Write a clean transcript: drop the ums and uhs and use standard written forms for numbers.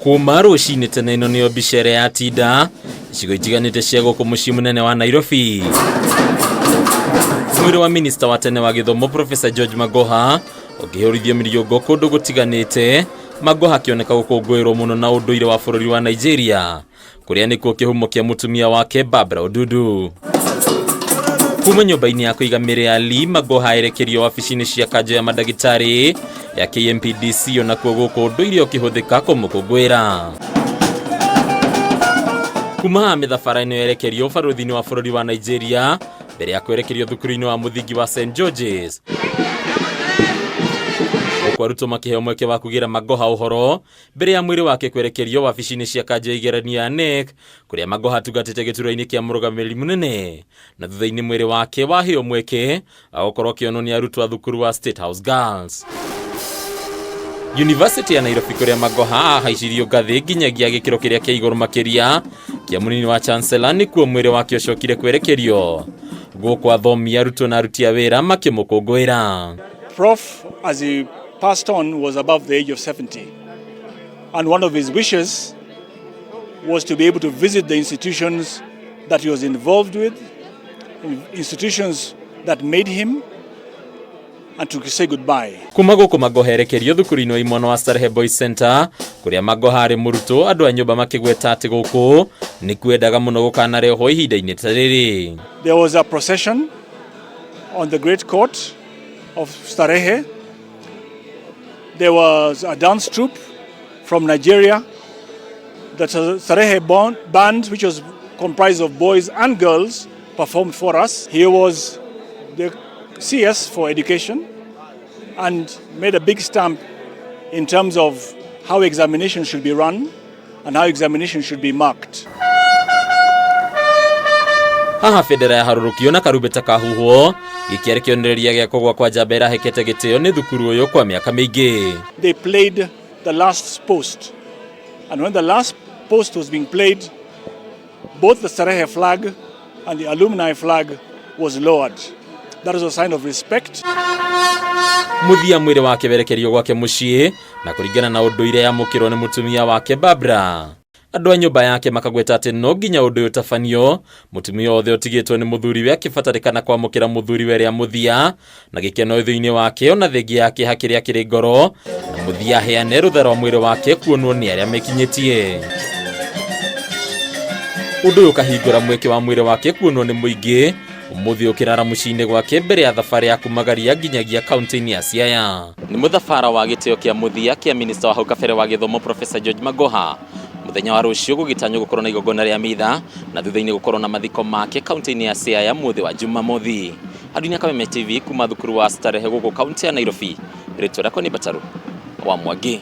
Kuma rucini tene ino nio bicere ya tinda icigo itiganite cia guku mucii munene wa Nairobi. Mwiri wa minista wa tene wa githomo Professor George Magoha ukihurithia miriongo kundu gutiganite. Magoha akioneka gukungwirwo muno na unduire wa bururi wa Nigeria, kuria nikuo kihumo kia mutumia wake Barbara Odudu. Kuma nyumba-ini ya kuiga mĩĩrĩ ya Lee, Magoha erekerio wabici-ini cia kanjo ya madagitari ya KMPDC onakuo guku unduire ukihuthika kumukungwira. Kuma mithabara-ini erekerio baruthi-ini wa bururi wa Nigeria mbere ya kwerekerio thukuru-ini wa muthingi wa St George's. Arutwo makiheo mweke wa kugira Magoha uhoro mbere ya mwiri wake kwerekerio wabici-ini cia kanjo ya igeranio ya NEC, kuria Magoha atungatite gituro-ini kia murugamiri munene, na thutha-ini mwiri wake waheo mweke agukorwo kiono ni arutwo a thukuru wa State House Girls. University ya Nairobi kuria Magoha ahaicirio ngathi nginyagia gikiro kiria kia iguru makiria kia munini wa chancellor nikuo mwiri wake ucokire kwerekerio guku athomi arutwo na aruti a wira makimukungwira. Prof, as he passed on, was above the age of 70, and one of his wishes was to be able to visit the institutions that he was involved with, institutions that made him, and to say goodbye. Kuma guku Magoha erekerio thukuru-ini wa imwana wa Starehe Boys Center kuria Magoha ari muruto andu a nyumba makigweta ati guku ni kwendaga muno gukanareho ihinda-ini ta riri. There was a procession on the great court of Starehe. There was a dance troupe from Nigeria. The Starehe band, which was comprised of boys and girls, performed for us. He was the CS for education and made a big stamp in terms of how examination should be run and how examination should be marked. Haha federa ya harurukio na karubeta kahuho ikiari kionereria gia kugwa kwa jabera hekete Gitio ni thukuru uyu kwa miaka mingi. They played the last post, and when the last post was being played, both the Starehe flag and the alumni flag was lowered. That is a sign of respect. Muthia mwiri wake berekerio gwake mucii na kuringana na unduire ya mukirwo ni mutumia wake Barbara. Andu a nyumba yake makagweta ati no nginya undu utafanio mutumia othe utigitwo ni muthuri we akibatarikana kwamukira muthuri we ria Muthia na gikeno ithu-ini wake ona thengi yake hakiria kiri ngoro na Muthia heane rutha rwa mwiri wake kuonwo ni aria mekinyitie. Undu ukahingura mweke wa mwiri wake kuonwo ni muingi umuthi ukirara mucii-ini gwake mbere ya thabari ya kumagaria nginyagia kaunti-ini ya Siaya. Ni muthabara wa gitio kia Muthia kia minista wa hau kabere wa githomo Professor George Magoha. Muthenya wa rucio gugitanyo gukorwo na igongona ria mitha na thutha-ini gukorwo na mathiko make kaunti-ini ya Siaya muthi wa Jumamothi. Hadunia Kameme TV kuma thukuru wa Starehe guku kaunti ya Nairobi. Ritwa rako ni Bataru wa Mwagi.